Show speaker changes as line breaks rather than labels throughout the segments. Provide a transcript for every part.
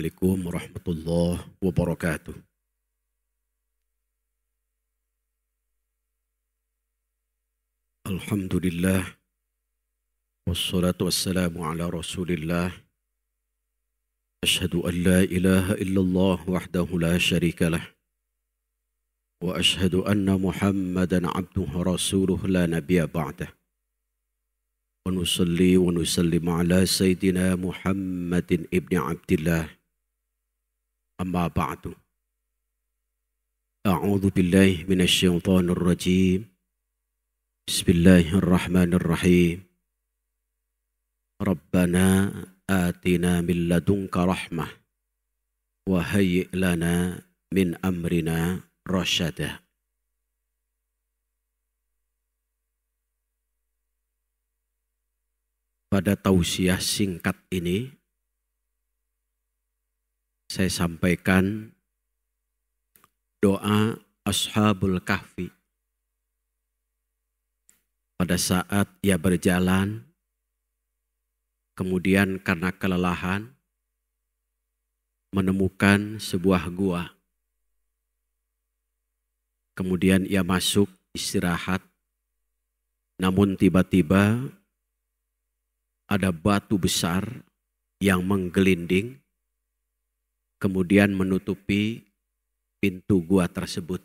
Assalamualaikum warahmatullahi wabarakatuh. Alhamdulillah wassalatu wassalamu ala Rasulillah. Asyhadu an la ilaha illallah wahdahu la syarikalah wa asyhadu anna Muhammadan abduhu rasuluh la nabiyya ba'dah. Wa nusalli wa nusallim ala sayyidina Muhammadin ibni Abdillah. Amma ba'du. A'udzu billahi minasy syaithanir rajim. Bismillahirrahmanirrahim. Rabbana atina min ladunka rahmah wa hayyi' lana min amrina rasyada. Pada tausiah singkat ini saya sampaikan doa Ashabul Kahfi pada saat ia berjalan, kemudian karena kelelahan menemukan sebuah gua. Kemudian ia masuk istirahat, namun tiba-tiba ada batu besar yang menggelinding, kemudian menutupi pintu gua tersebut.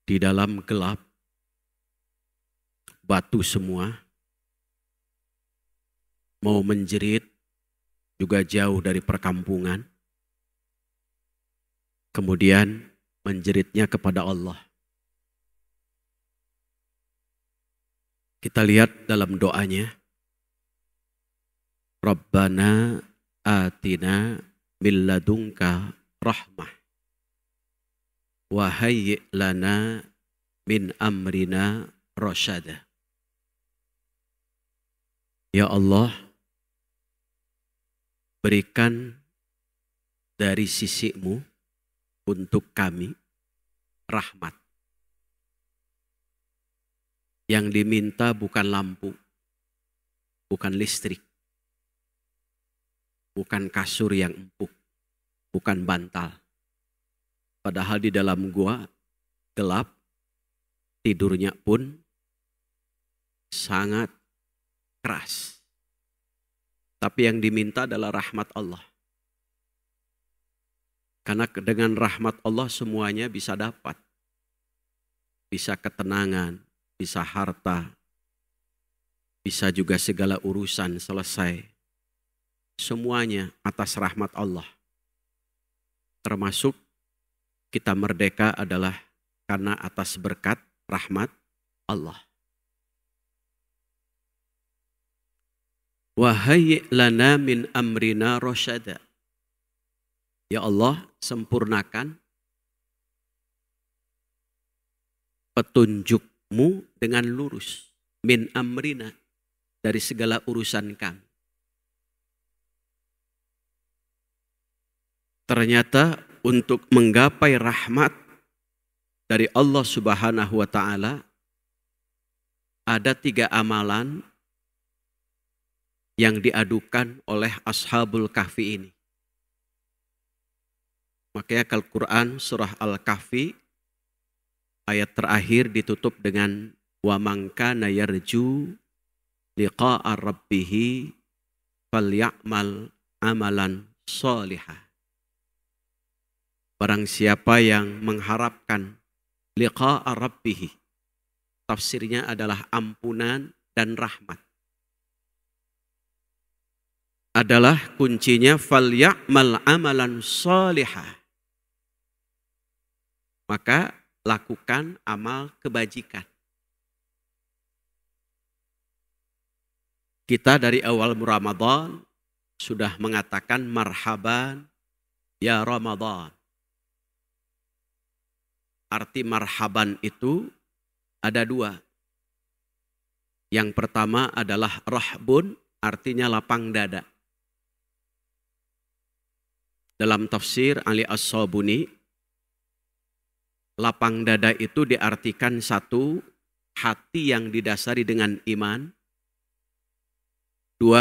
Di dalam gelap, batu semua, mau menjerit juga jauh dari perkampungan. Kemudian menjeritnya kepada Allah. Kita lihat dalam doanya, Rabbana atina min ladunka rahmah wa hayyi' lana min amrina rasyada. Ya Allah, berikan dari sisi-Mu untuk kami rahmat. Yang diminta bukan lampu, bukan listrik, bukan kasur yang empuk, bukan bantal. Padahal di dalam gua gelap, tidurnya pun sangat keras. Tapi yang diminta adalah rahmat Allah. Karena dengan rahmat Allah semuanya bisa dapat. Bisa ketenangan, bisa harta, bisa juga segala urusan selesai. Semuanya atas rahmat Allah. Termasuk kita merdeka adalah karena atas berkat rahmat Allah. Wa hayyi' lana min amrina rasyada. Ya Allah, sempurnakan petunjuk-Mu dengan lurus. Min amrina, dari segala urusan kami. Ternyata untuk menggapai rahmat dari Allah Subhanahu wa Ta'ala, ada 3 amalan yang diadukan oleh Ashabul Kahfi ini. Makanya Al-Quran surah Al-Kahfi ayat terakhir ditutup dengan wa man kana yarju liqa'a rabbih falya'mal amalan shalihah. Barang siapa yang mengharapkan liqa'a rabbih, tafsirnya adalah ampunan dan rahmat. Adalah kuncinya falya'mal amalan shalihah. Maka lakukan amal kebajikan. Kita dari awal Ramadan sudah mengatakan marhaban ya Ramadan. Arti marhaban itu ada 2. Yang pertama adalah rahbun, artinya lapang dada. Dalam tafsir Ali As-Sabuni, lapang dada itu diartikan 1, hati yang didasari dengan iman. 2,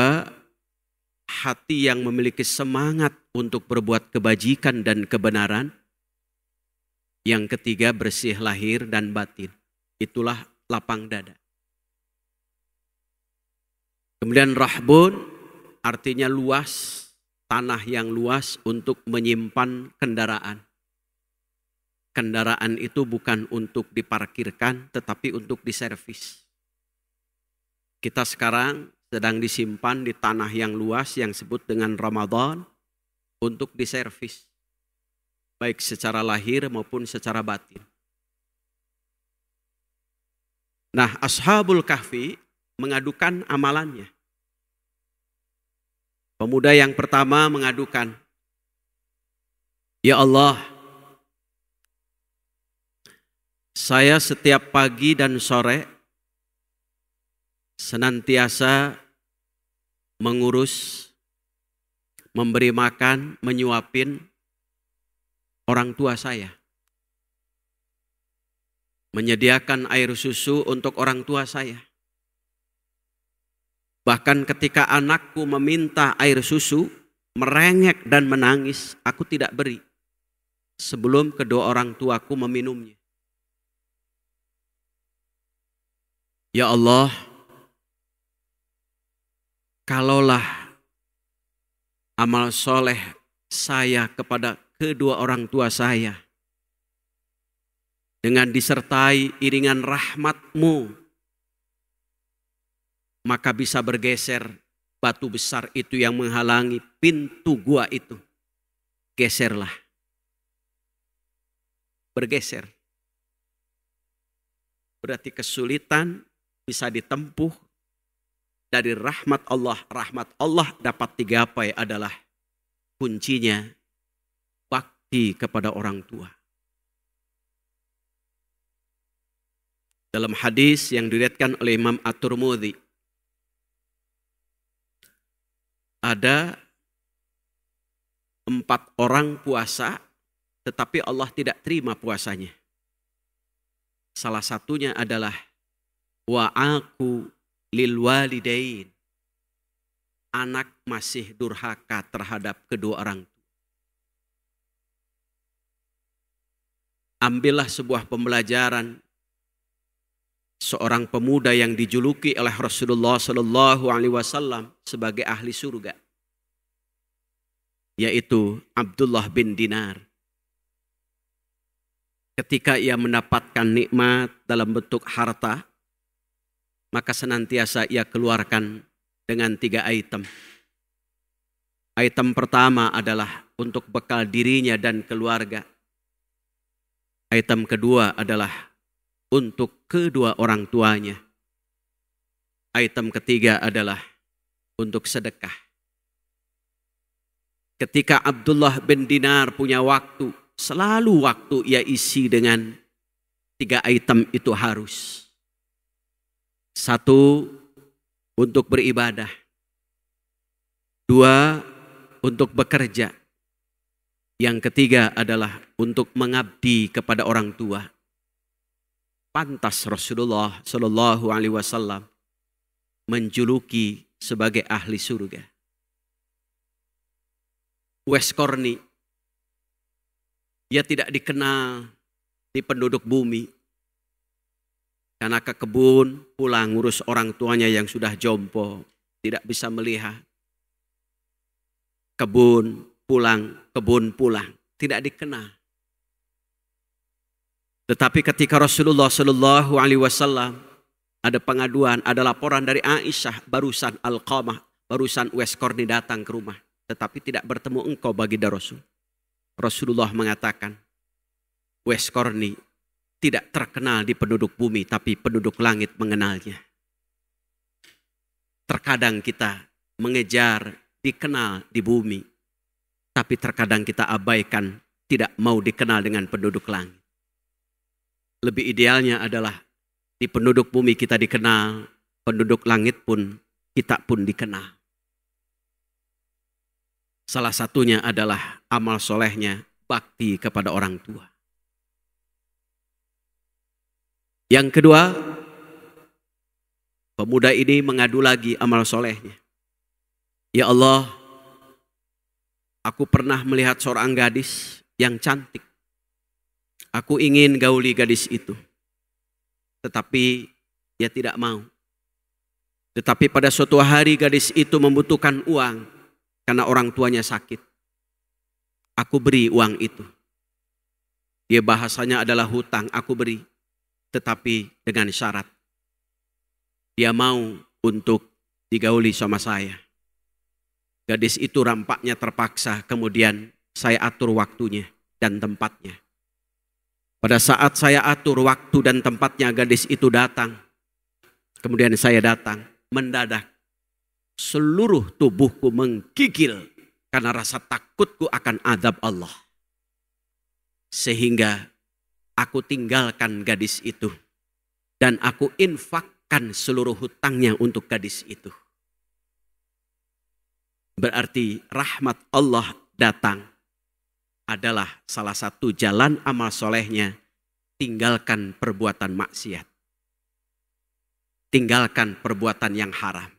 hati yang memiliki semangat untuk berbuat kebajikan dan kebenaran. Yang ketiga, bersih lahir dan batin. Itulah lapang dada. Kemudian rahbun artinya luas, tanah yang luas untuk menyimpan kendaraan. Kendaraan itu bukan untuk diparkirkan, tetapi untuk diservis. Kita sekarang sedang disimpan di tanah yang luas yang disebut dengan Ramadan untuk diservis. Baik secara lahir maupun secara batin. Nah, Ashabul Kahfi mengadukan amalannya. Pemuda yang pertama mengadukan, "Ya Allah, saya setiap pagi dan sore senantiasa mengurus, memberi makan, menyuapin orang tua saya. Menyediakan air susu untuk orang tua saya. Bahkan ketika anakku meminta air susu, merengek dan menangis, aku tidak beri sebelum kedua orang tuaku meminumnya. Ya Allah, kalaulah amal soleh saya kepada kedua orang tua saya dengan disertai iringan rahmat-Mu, maka bisa bergeser batu besar itu yang menghalangi pintu gua itu. Geserlah. Bergeser. Berarti kesulitan bisa ditempuh dari rahmat Allah. Rahmat Allah dapat digapai adalah kuncinya bakti kepada orang tua. Dalam hadis yang diriwayatkan oleh Imam At-Tirmidzi, ada 4 orang puasa, tetapi Allah tidak terima puasanya. Salah satunya adalah wa'aku lil walidain. Anak masih durhaka terhadap kedua orang tua. Ambillah sebuah pembelajaran seorang pemuda yang dijuluki oleh Rasulullah SAW sebagai ahli surga, yaitu Abdullah bin Dinar. Ketika ia mendapatkan nikmat dalam bentuk harta, maka senantiasa ia keluarkan dengan 3 item. Item pertama adalah untuk bekal dirinya dan keluarga. Item kedua adalah untuk kedua orang tuanya. Item ketiga adalah untuk sedekah. Ketika Abdullah bin Dinar punya waktu, selalu waktu ia isi dengan 3 item itu harus. 1, untuk beribadah. 2, untuk bekerja. Yang ketiga adalah untuk mengabdi kepada orang tua. Pantas Rasulullah SAW menjuluki sebagai ahli surga. Wes Korni, dia tidak dikenal di penduduk bumi. Karena ke kebun, pulang ngurus orang tuanya yang sudah jompo, tidak bisa melihat. Kebun, pulang, tidak dikenal. Tetapi ketika Rasulullah SAW ada pengaduan, ada laporan dari Aisyah, barusan Alqamah, barusan Wes Korni datang ke rumah, tetapi tidak bertemu engkau baginda Rasul. Rasulullah mengatakan, Wes Korni tidak terkenal di penduduk bumi, tapi penduduk langit mengenalnya. Terkadang kita mengejar dikenal di bumi, tapi terkadang kita abaikan, tidak mau dikenal dengan penduduk langit. Lebih idealnya adalah di penduduk bumi kita dikenal, penduduk langit pun kita pun dikenal. Salah satunya adalah amal solehnya bakti kepada orang tua. Yang kedua, pemuda ini mengadu lagi amal solehnya. Ya Allah, Aku pernah melihat seorang gadis yang cantik. Aku ingin gauli gadis itu. Tetapi dia tidak mau. Tetapi pada suatu hari gadis itu membutuhkan uang karena orang tuanya sakit. Aku beri uang itu. Dia bahasanya adalah hutang, aku beri. Tetapi dengan syarat. Dia mau untuk digauli sama saya. Gadis itu rampaknya terpaksa, kemudian saya atur waktunya dan tempatnya. Pada saat saya atur waktu dan tempatnya, gadis itu datang. Kemudian saya datang, mendadak. Seluruh tubuhku menggigil karena rasa takutku akan azab Allah. Sehingga aku tinggalkan gadis itu. Dan aku infakkan seluruh hutangnya untuk gadis itu. Berarti rahmat Allah datang adalah salah satu jalan amal solehnya. Tinggalkan perbuatan maksiat. Tinggalkan perbuatan yang haram.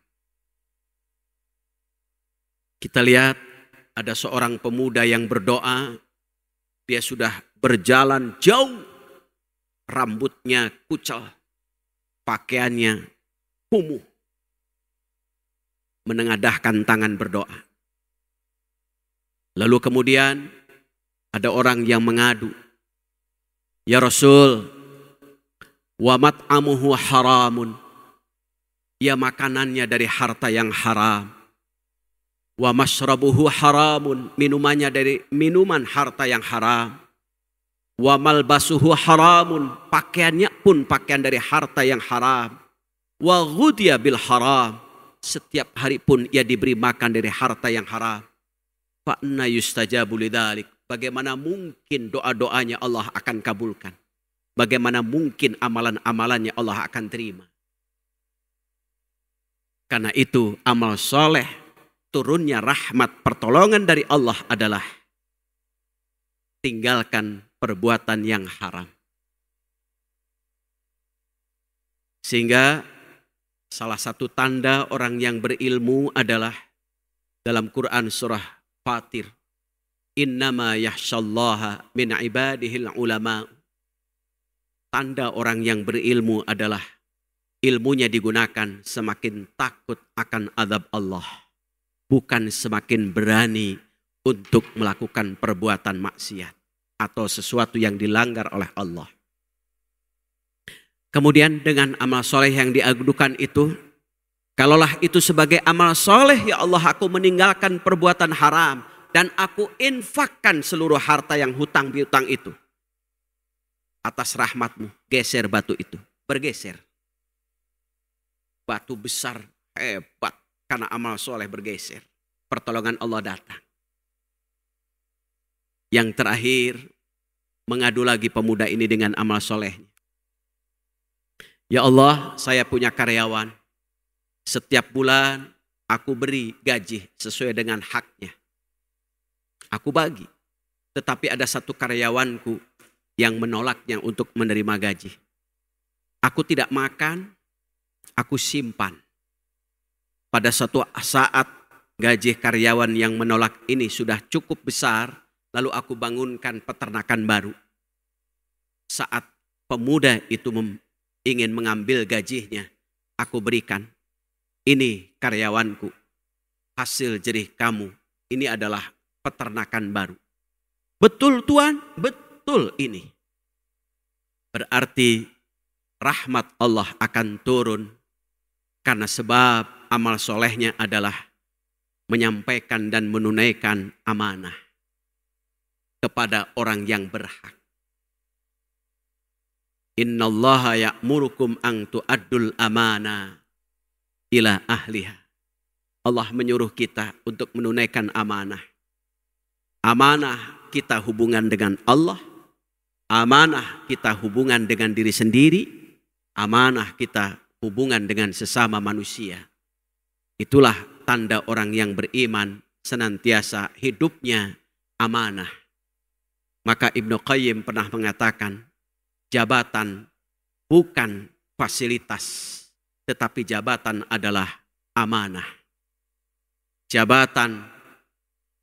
Kita lihat ada seorang pemuda yang berdoa. Dia sudah berjalan jauh. Rambutnya kucel. Pakaiannya kumuh. Menengadahkan tangan berdoa. Lalu kemudian ada orang yang mengadu. Ya Rasul, wa mat'amuhu haramun. Ya makanannya dari harta yang haram. Wa mashrabuhu haramun. Minumannya dari minuman harta yang haram. Wa malbasuhu haramun. Pakaiannya pun pakaian dari harta yang haram. Wa ghudhiya bil haram. Setiap hari pun ia diberi makan dari harta yang haram. Fa'anna yustajabu lidzalik. Bagaimana mungkin doa-doanya Allah akan kabulkan? Bagaimana mungkin amalan-amalannya Allah akan terima? Karena itu amal soleh, turunnya rahmat pertolongan dari Allah adalah tinggalkan perbuatan yang haram. Sehingga salah satu tanda orang yang berilmu adalah dalam Quran surah Fatir. Innama yahsyallaha min ibadihil ulama. Tanda orang yang berilmu adalah ilmunya digunakan semakin takut akan azab Allah. Bukan semakin berani untuk melakukan perbuatan maksiat. Atau sesuatu yang dilanggar oleh Allah. Kemudian dengan amal soleh yang diadukan itu, kalaulah itu sebagai amal soleh, ya Allah aku meninggalkan perbuatan haram dan aku infakkan seluruh harta yang hutang piutang itu. Atas rahmatmu, geser batu itu, bergeser. Batu besar, hebat, karena amal soleh bergeser. Pertolongan Allah datang. Yang terakhir, mengadu lagi pemuda ini dengan amal solehnya. Ya Allah, saya punya karyawan. Setiap bulan aku beri gaji sesuai dengan haknya. Aku bagi. Tetapi ada satu karyawanku yang menolaknya untuk menerima gaji. Aku tidak makan, aku simpan. Pada suatu saat gaji karyawan yang menolak ini sudah cukup besar, lalu aku bangunkan peternakan baru. Saat pemuda itu ingin mengambil gajinya, aku berikan. Ini karyawanku, hasil jerih kamu, ini adalah peternakan baru. Betul Tuan, betul ini. Berarti rahmat Allah akan turun karena sebab amal solehnya adalah menyampaikan dan menunaikan amanah kepada orang yang berhak. Innallaha ya'murukum an tu'addul amana ila ahliha. Allah menyuruh kita untuk menunaikan amanah. Amanah kita hubungan dengan Allah. Amanah kita hubungan dengan diri sendiri. Amanah kita hubungan dengan sesama manusia. Itulah tanda orang yang beriman senantiasa hidupnya amanah. Maka Ibnu Qayyim pernah mengatakan, jabatan bukan fasilitas, tetapi jabatan adalah amanah. Jabatan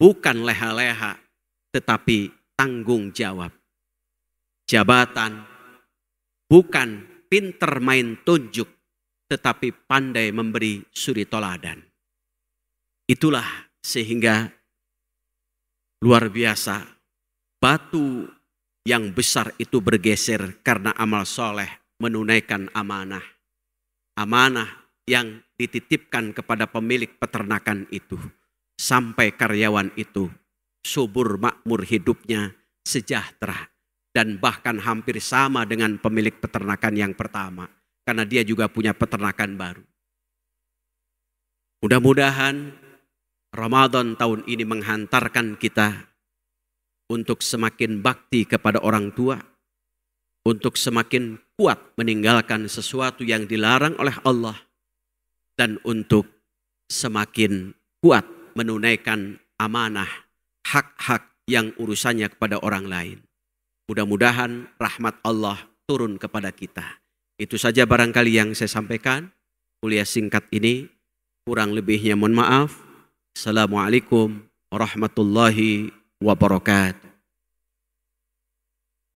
bukan leha-leha, tetapi tanggung jawab. Jabatan bukan pinter main tunjuk, tetapi pandai memberi suri toladan. Itulah sehingga luar biasa batu yang besar itu bergeser karena amal soleh menunaikan amanah. Amanah yang dititipkan kepada pemilik peternakan itu. Sampai karyawan itu subur makmur hidupnya, sejahtera. Dan bahkan hampir sama dengan pemilik peternakan yang pertama. Karena dia juga punya peternakan baru. Mudah-mudahan Ramadan tahun ini menghantarkan kita untuk semakin bakti kepada orang tua. Untuk semakin kuat meninggalkan sesuatu yang dilarang oleh Allah. Dan untuk semakin kuat menunaikan amanah, hak-hak yang urusannya kepada orang lain. Mudah-mudahan rahmat Allah turun kepada kita. Itu saja barangkali yang saya sampaikan. Kuliah singkat ini, kurang lebihnya mohon maaf. Assalamualaikum warahmatullahi wabarakatuh.